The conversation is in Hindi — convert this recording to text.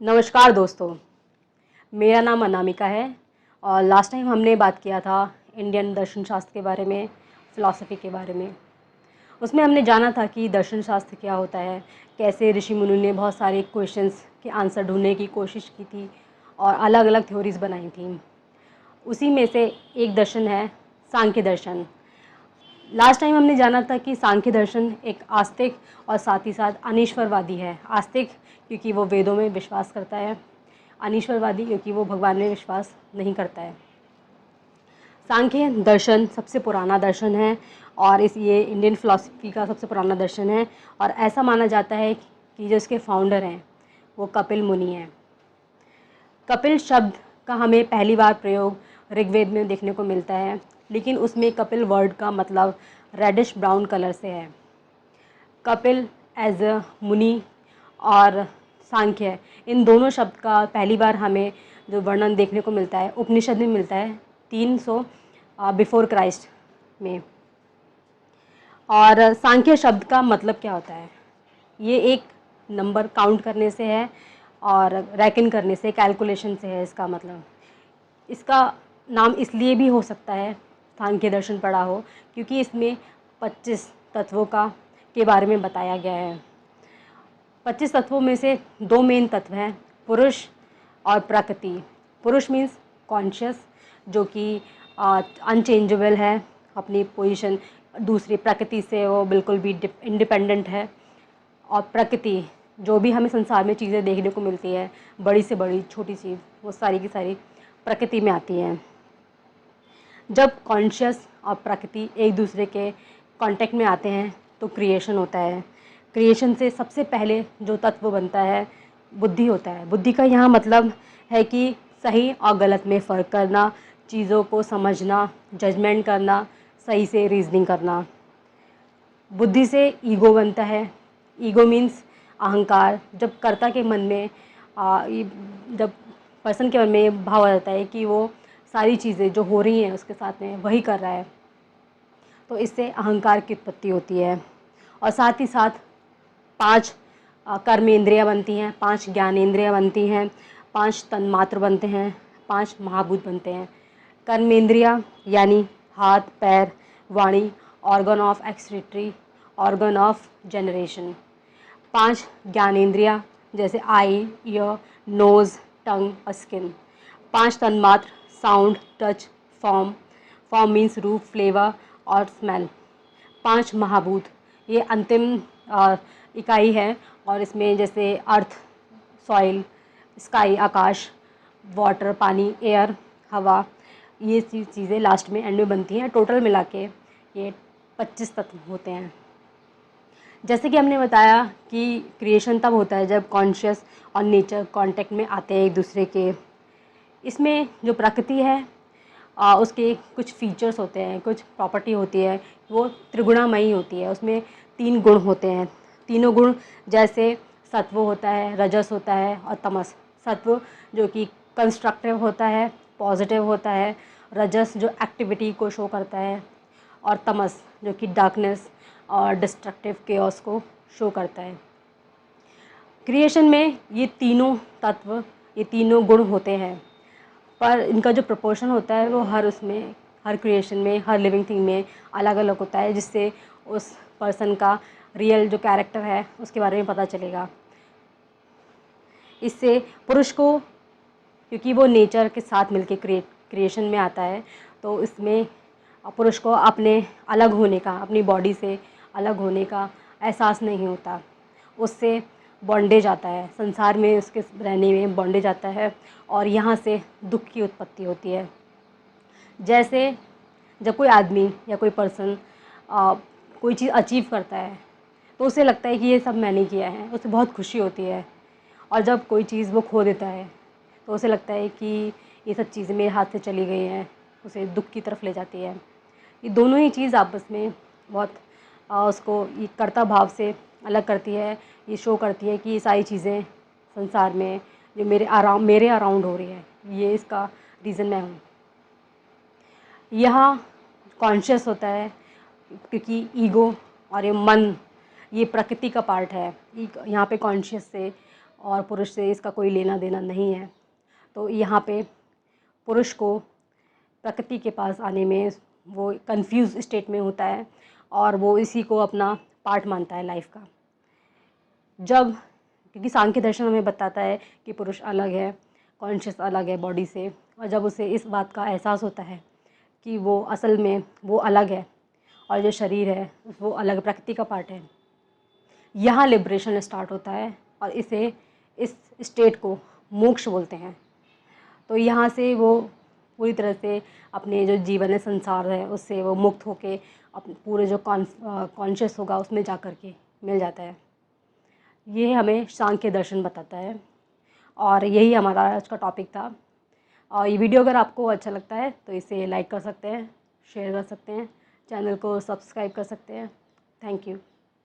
नमस्कार दोस्तों, मेरा नाम अनामिका है और लास्ट टाइम हमने बात किया था इंडियन दर्शन शास्त्र के बारे में, फ़िलॉसफ़ी के बारे में। उसमें हमने जाना था कि दर्शन शास्त्र क्या होता है, कैसे ऋषि मुनि ने बहुत सारे क्वेश्चंस के आंसर ढूँढने की कोशिश की थी और अलग-अलग थ्योरीज़ बनाई थी। उसी में से एक दर्शन है सांख्य दर्शन। लास्ट टाइम हमने जाना था कि सांख्य दर्शन एक आस्तिक और साथ ही साथ अनीश्वरवादी है। आस्तिक क्योंकि वो वेदों में विश्वास करता है, अनीश्वरवादी क्योंकि वो भगवान में विश्वास नहीं करता है। सांख्य दर्शन सबसे पुराना दर्शन है और ये इंडियन फ़िलॉसफ़ी का सबसे पुराना दर्शन है और ऐसा माना जाता है कि जो इसके फाउंडर हैं वो कपिल मुनि हैं। कपिल शब्द का हमें पहली बार प्रयोग ऋग्वेद में देखने को मिलता है, लेकिन उसमें कपिल वर्ड का मतलब रेडिश ब्राउन कलर से है। कपिल एज अ मुनि और सांख्य, इन दोनों शब्द का पहली बार हमें जो वर्णन देखने को मिलता है उपनिषद में मिलता है 300 बिफोर क्राइस्ट में। और सांख्य शब्द का मतलब क्या होता है? ये एक नंबर काउंट करने से है और रैकन करने से, कैलकुलेशन से है इसका मतलब। इसका नाम इसलिए भी हो सकता है सांख्य दर्शन पढ़ा हो क्योंकि इसमें 25 तत्वों का के बारे में बताया गया है। 25 तत्वों में से 2 मेन तत्व हैं, पुरुष और प्रकृति। पुरुष मीन्स कॉन्शियस, जो कि अनचेंजेबल है, अपनी पोजीशन दूसरी प्रकृति से वो बिल्कुल भी इंडिपेंडेंट है। और प्रकृति, जो भी हमें संसार में चीज़ें देखने को मिलती है, बड़ी से बड़ी छोटी चीज़, वो सारी की सारी प्रकृति में आती हैं। जब कॉन्शियस और प्रकृति एक दूसरे के कांटेक्ट में आते हैं तो क्रिएशन होता है। क्रिएशन से सबसे पहले जो तत्व बनता है बुद्धि होता है। बुद्धि का यहाँ मतलब है कि सही और गलत में फ़र्क करना, चीज़ों को समझना, जजमेंट करना, सही से रीजनिंग करना। बुद्धि से ईगो बनता है। ईगो मीन्स अहंकार। जब कर्ता के मन में जब पर्सन के मन में ये भाव आ जाता है कि वो सारी चीज़ें जो हो रही हैं उसके साथ में वही कर रहा है, तो इससे अहंकार की उत्पत्ति होती है। और साथ ही साथ 5 कर्मेंद्रियाँ बनती हैं, 5 ज्ञानेंद्रियाँ बनती हैं, 5 तन्मात्र बनते हैं, 5 महाभूत बनते हैं। कर्मेंद्रियाँ यानी हाथ, पैर, वाणी, organ of excretory, organ of generation. 5 ज्ञानेंद्रियाँ जैसे आई, ईयर, नोज़, टंग और स्किन। 5 तन्मात्र sound, touch, form. Form means रूप, फ्लेवर और स्मेल। 5 महाभूत, ये अंतिम इकाई है और इसमें जैसे अर्थ, सॉइल, स्काई आकाश, वाटर पानी, एयर हवा, ये चीज़ें लास्ट में एंड में बनती हैं। टोटल मिला के ये 25 तत्व होते हैं। जैसे कि हमने बताया कि क्रिएशन तब होता है जब कॉन्शियस और नेचर कांटेक्ट में आते हैं एक दूसरे के। इसमें जो प्रकृति है उसके कुछ फीचर्स होते हैं, कुछ प्रॉपर्टी होती है, वो त्रिगुणामयी होती है। उसमें 3 गुण होते हैं। तीनों गुण जैसे सत्व होता है, रजस होता है और तमस। सत्व जो कि कंस्ट्रक्टिव होता है, पॉजिटिव होता है। रजस जो एक्टिविटी को शो करता है और तमस जो कि डार्कनेस और डिस्ट्रक्टिव केओस को शो करता है। क्रिएशन में ये तीनों तत्व, ये तीनों गुण होते हैं, पर इनका जो प्रोपोर्शन होता है वो हर क्रिएशन में, हर लिविंग थिंग में अलग अलग होता है, जिससे उस पर्सन का रियल जो कैरेक्टर है उसके बारे में पता चलेगा। इससे पुरुष को, क्योंकि वो नेचर के साथ मिलके क्रिएशन में आता है, तो इसमें पुरुष को अपने अलग होने का, अपनी बॉडी से अलग होने का एहसास नहीं होता। उससे बॉन्डेज आता है, संसार में उसके रहने में बॉन्डेज आता है और यहाँ से दुख की उत्पत्ति होती है। जैसे जब कोई आदमी या कोई पर्सन कोई चीज़ अचीव करता है तो उसे लगता है कि ये सब मैंने किया है, उसे बहुत खुशी होती है। और जब कोई चीज़ वो खो देता है तो उसे लगता है कि ये सब चीज़ें मेरे हाथ से चली गई हैं, उसे दुख की तरफ ले जाती है। ये दोनों ही चीज़ आपस में बहुत उसको ये कर्ता भाव से अलग करती है। ये शो करती है कि ये सारी चीज़ें संसार में जो मेरे अराउंड हो रही है, ये इसका रीज़न मैं हूँ। यहाँ कॉन्शियस होता है क्योंकि ईगो और ये मन, ये प्रकृति का पार्ट है। यहाँ पे कॉन्शियस से और पुरुष से इसका कोई लेना देना नहीं है। तो यहाँ पे पुरुष को प्रकृति के पास आने में वो कंफ्यूज स्टेट में होता है और वो इसी को अपना पार्ट मानता है लाइफ का। जब क्योंकि सांख्य दर्शन हमें बताता है कि पुरुष अलग है, कॉन्शियस अलग है बॉडी से, और जब उसे इस बात का एहसास होता है कि वो असल में वो अलग है और जो शरीर है वो अलग प्रकृति का पार्ट है, यहाँ लिबरेशन स्टार्ट होता है और इस स्टेट को मोक्ष बोलते हैं। तो यहाँ से वो पूरी तरह से अपने जो जीवन है, संसार है, उससे वो मुक्त होके अपने पूरे जो कॉन्शियस होगा उसमें जा कर के मिल जाता है। ये हमें सांख्य दर्शन बताता है और यही हमारा आज का टॉपिक था। और ये वीडियो अगर आपको अच्छा लगता है तो इसे लाइक कर सकते हैं, शेयर कर सकते हैं, चैनल को सब्सक्राइब कर सकते हैं। Thank you.